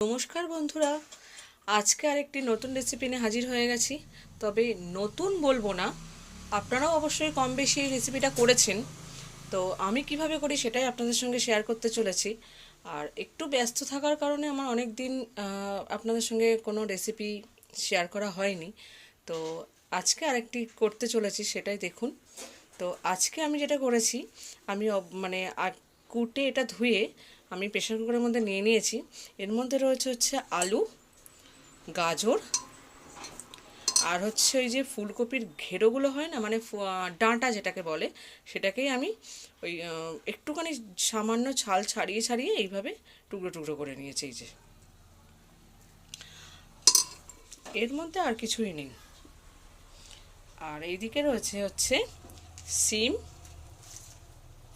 নমস্কার বন্ধুরা, আজকে আরেকটি নতুন রেসিপি নিয়ে হাজির হয়ে গেছি। তবে নতুন বলবো না, আপনারাও অবশ্যই কম বেশি এই রেসিপিটা করেছেন। তো আমি কিভাবে করি সেটাই আপনাদের সঙ্গে শেয়ার করতে চলেছি। আর একটু ব্যস্ত থাকার কারণে আমার অনেক দিন আপনাদের সঙ্গে কোনো রেসিপি শেয়ার করা হয়নি। তো আজকে আরেকটি করতে চলেছি, সেটাই দেখুন। তো আজকে আমি যেটা করেছি, আমি কুটে এটা ধুয়ে আমি প্রেশার কুকারের মধ্যে নিয়ে নিয়েছি। এর মধ্যে রয়েছে আলু, গাজর, আর হচ্ছে ওই যে ফুলকপির ঘেরোগুলো হয় না, মানে ডাঁটা যেটাকে বলে, সেটাকেই আমি ওই একটুখানি সামান্য ছাল ছাড়িয়ে ছাড়িয়ে এইভাবে টুকরো টুকরো করে নিয়েছি। এই যে এর মধ্যে আর কিছুই নেই। আর এইদিকে রয়েছে সিম,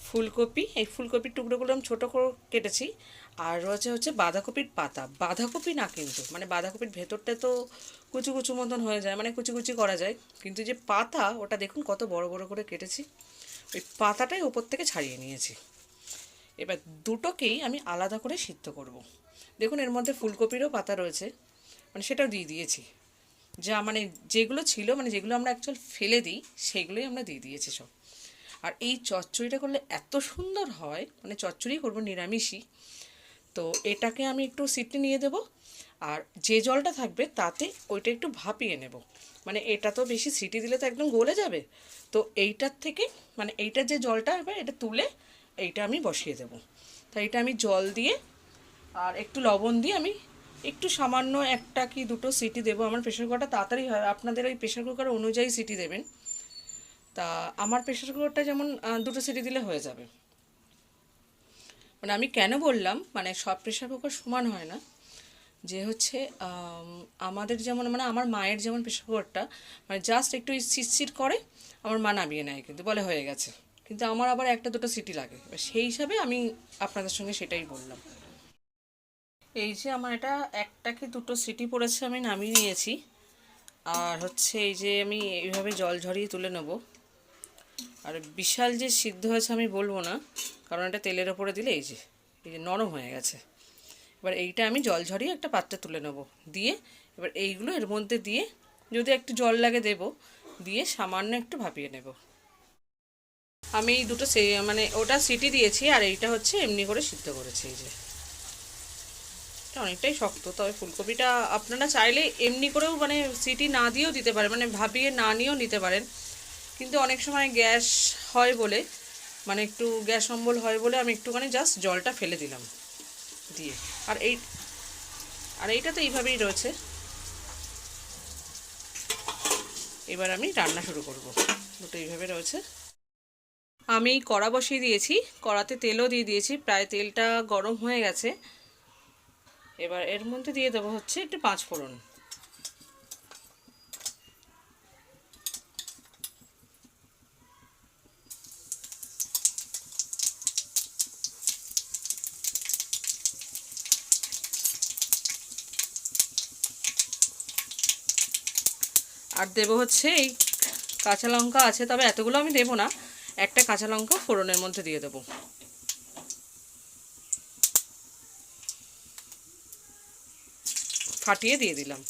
ফুলকপি, এই ফুলকপির টুকরোগুলো আমি ছোটো করে কেটেছি। আর রয়েছে বাঁধাকপির পাতা, বাঁধাকপি না কিন্তু, মানে বাঁধাকপির ভেতরটা তো কুচি কুচি মতন হয়ে যায়, মানে কুচি কুচি করা যায়, কিন্তু যে পাতা ওটা দেখুন কত বড় বড় করে কেটেছি। ওই পাতাটাই ওপর থেকে ছাড়িয়ে নিয়েছি। এবার দুটোকেই আমি আলাদা করে সিদ্ধ করব। দেখুন এর মধ্যে ফুলকপিরও পাতা রয়েছে, মানে সেটাও দিয়ে দিয়েছি। যা মানে যেগুলো ছিল, মানে যেগুলো আমরা অ্যাকচুয়াল ফেলে দিই, সেগুলোই আমরা দিয়ে দিয়েছি সব। আর এই চচ্চড়িটা করলে এত সুন্দর হয়, মানে চচ্চড়ি করবো নিরামিষই। তো এটাকে আমি একটু সিটি নিয়ে দেব, আর যে জলটা থাকবে তাতে ওইটা একটু ভাপিয়ে নেব। মানে এটা তো বেশি সিটি দিলে তো একদম গলে যাবে। তো এইটার থেকে, মানে এইটার যে জলটা হবে এটা তুলে এইটা আমি বসিয়ে দেব। তাই এটা আমি জল দিয়ে আর একটু লবণ দিয়ে আমি একটু সামান্য একটা কি দুটো সিটি দেবো। আমার প্রেশার কুকারটা তাড়াতাড়ি হয়, আপনাদের ওই প্রেশার কুকার অনুযায়ী সিটি দেবেন। তা আমার প্রেশার কুকারটা যেমন দুটো সিটি দিলে হয়ে যাবে। মানে আমি কেন বললাম, মানে সব প্রেশার কুকার সমান হয় না। যে হচ্ছে আমাদের যেমন, মানে আমার মায়ের যেমন প্রেশার কুকারটা মানে জাস্ট একটু চিটচিট করে, আমার মা নামিয়ে নেয়, কিন্তু বলে হয়ে গেছে। কিন্তু আমার আবার একটা দুটো সিটি লাগে, এবার সেই হিসাবে আমি আপনাদের সঙ্গে সেটাই বললাম। এই যে আমার এটা একটা কি দুটো সিটি পড়েছে, আমি নামিয়ে নিয়েছি। আর হচ্ছে এই যে আমি এইভাবে জল ঝরিয়ে তুলে নেব। আর বিশাল যে সিদ্ধ হয়েছে আমি বলবো না, কারণ এটা তেলের ওপরে দিলে এই যে নরম হয়ে গেছে। এবার এইটা আমি জল ঝরিয়ে একটা পাত্রে তুলে নেব। দিয়ে এবার এইগুলো এর মধ্যে দিয়ে, যদি একটু জল লাগে দেব, দিয়ে সামান্য একটু ভাপিয়ে নেব। আমি এই দুটো মানে ওটা সিটি দিয়েছি, আর এইটা হচ্ছে এমনি করে সিদ্ধ করেছি। এই যে এটা অনেকটাই শক্ত, তবে ফুলকপিটা আপনারা চাইলে এমনি করেও, মানে সিটি না দিয়েও দিতে পারেন, মানে ভাপিয়ে না নিয়েও নিতে পারেন। কিন্তু অনেক সময় গ্যাস হয় বলে, মানে একটু গ্যাস অম্বল হয় বলে আমি একটুখানি জাস্ট জলটা ফেলে দিলাম দিয়ে। আর এইটা তো এইভাবেই রয়েছে। এবার আমি রান্না শুরু করব। দুটো এইভাবে রয়েছে। আমি কড়া বসিয়ে দিয়েছি, কড়াতে তেলও দিয়ে দিয়েছি, প্রায় তেলটা গরম হয়ে গেছে। এবার এর মধ্যে দিয়ে দেবো হচ্ছে একটু পাঁচ ফোড়ন। আর দেবো হচ্ছে এই কাঁচা লঙ্কা আছে, তবে এতগুলো আমি দেবো না, একটা কাঁচা লঙ্কা ফোড়নের মধ্যে দিয়ে দেবো। ফাটিয়ে দিয়ে দিলাম।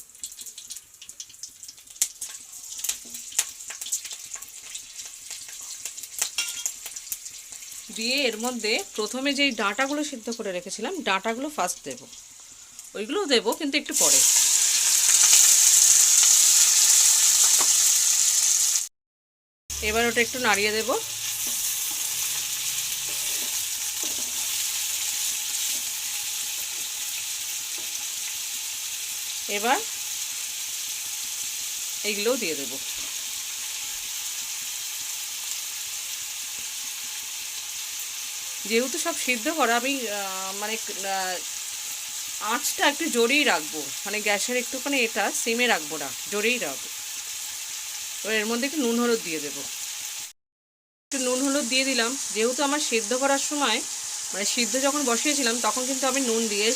দিয়ে এর মধ্যে প্রথমে যেই ডাঁটাগুলো সিদ্ধ করে রেখেছিলাম, ডাঁটাগুলো ফার্স্ট দেবো। ওইগুলোও দেবো কিন্তু একটু পরে। এবার ওটা একটু নাড়িয়ে দেবো। এবার এইগুলোও দিয়ে দেবো। যেহেতু সব সিদ্ধ করা, আমি মানে আঁচটা একটু জোরেই রাখবো, মানে গ্যাসের একটুখানি এটা সিমে রাখবো না, জোরেই রাখবো। এবার এর মধ্যে একটু নুন হলুদ দিয়ে দেবো। একটু নুন হলুদ দিয়ে দিলাম, যেহেতু আমার সিদ্ধ করার সময়, মানে সিদ্ধ যখন বসিয়েছিলাম তখন কিন্তু আমি নুন দিয়ে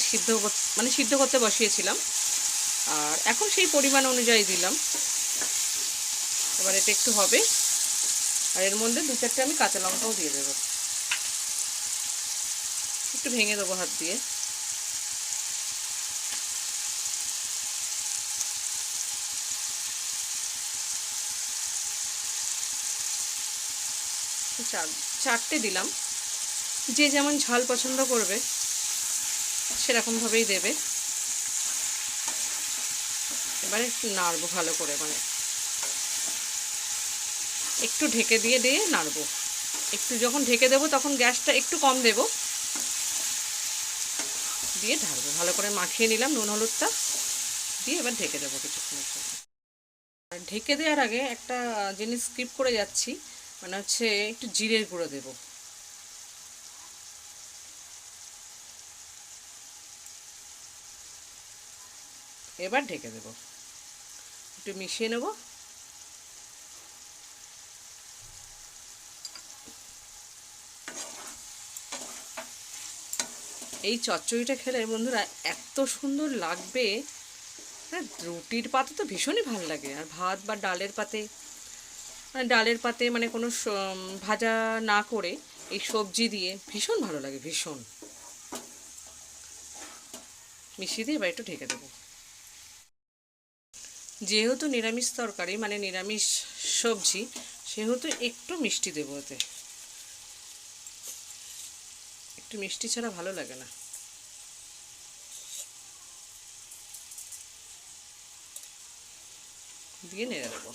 সিদ্ধ করতে বসিয়েছিলাম। আর এখন সেই পরিমাণ অনুযায়ী দিলাম। এবার এটা একটু হবে, আর এর মধ্যে দু চারটে আমি কাঁচা লঙ্কাও দিয়ে দেবো, একটু ভেঙে দেবো হাত দিয়ে। চারটে দিলাম, যে যেমন ঝাল পছন্দ করবে সেরকমভাবেই দেবে। এবারে একটু নাড়বো ভালো করে, মানে একটু ঢেকে দিয়ে দিয়ে নাড়বো। একটু যখন ঢেকে দেবো তখন গ্যাসটা একটু কম দেবো, দিয়ে ঢালবো। ভালো করে মাখিয়ে নিলাম নুন হলুদটা দিয়ে, এবার ঢেকে দেবো কিছুক্ষণের জন্য। আর ঢেকে দেওয়ার আগে একটা জিনিস স্কিপ করে যাচ্ছি, মানে হচ্ছে একটু জিরের গুঁড়ো দেবো। এবার ঢেকে দেবো, একটু মিশিয়ে নেব। এই চচ্চড়িটা খেলে বন্ধুরা এত সুন্দর লাগবে, হ্যাঁ রুটির পাতে তো ভীষণই ভালো লাগে, আর ভাত বা ডালের পাতে, মানে ডালের পাতে মানে কোনো ভাজা না করে এই সবজি দিয়ে ভীষণ ভালো লাগে, ভীষণ। মিশিয়ে দিয়ে এবার একটু ঢেকে দেবো। যেহেতু নিরামিষ তরকারি মানে নিরামিষ সবজি, সেহেতু একটু মিষ্টি দেবো এতে। একটু মিষ্টি ছাড়া ভালো লাগে না। দিয়ে নেড়ে দেবো।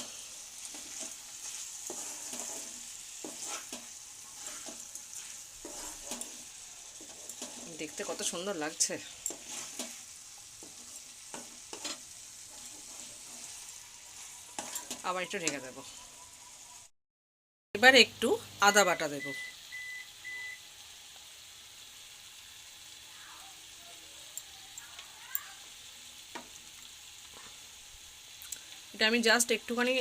দেখতে কত সুন্দর লাগছে। আবার একটু ঢেকে দেবো। এবার একটু আদা বাটা দেবো। এটা আমি জাস্ট একটুখানি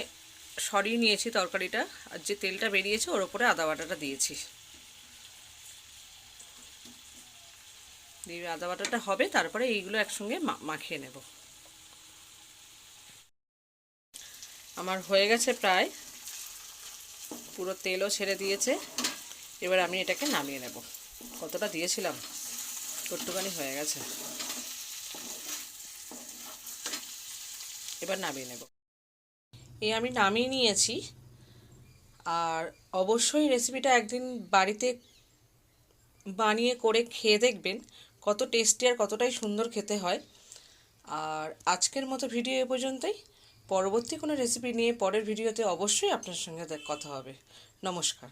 সরিয়ে নিয়েছি তরকারিটা, আর যে তেলটা বেরিয়েছে ওর ওপরে আদা বাটাটা দিয়েছি। দিয়ে আদা বাটাটা হবে, তারপরে এইগুলো একসঙ্গে মাখিয়ে নেব। আমার হয়ে গেছে প্রায়, পুরো তেলও ছেড়ে দিয়েছে। এবার আমি এটাকে নামিয়ে নেব। কতটা দিয়েছিলাম, একটুখানি হয়ে গেছে। এবার নামিয়ে নেব। এই আমি নামিয়ে নিয়েছি। আর অবশ্যই রেসিপিটা একদিন বাড়িতে বানিয়ে করে খেয়ে দেখবেন কত টেস্টি আর কতটাই সুন্দর খেতে হয়। আর আজকের মতো ভিডিও এ পর্যন্তই। পরবর্তী কোনো রেসিপি নিয়ে পরের ভিডিওতে অবশ্যই আপনার সঙ্গে কথা হবে। নমস্কার।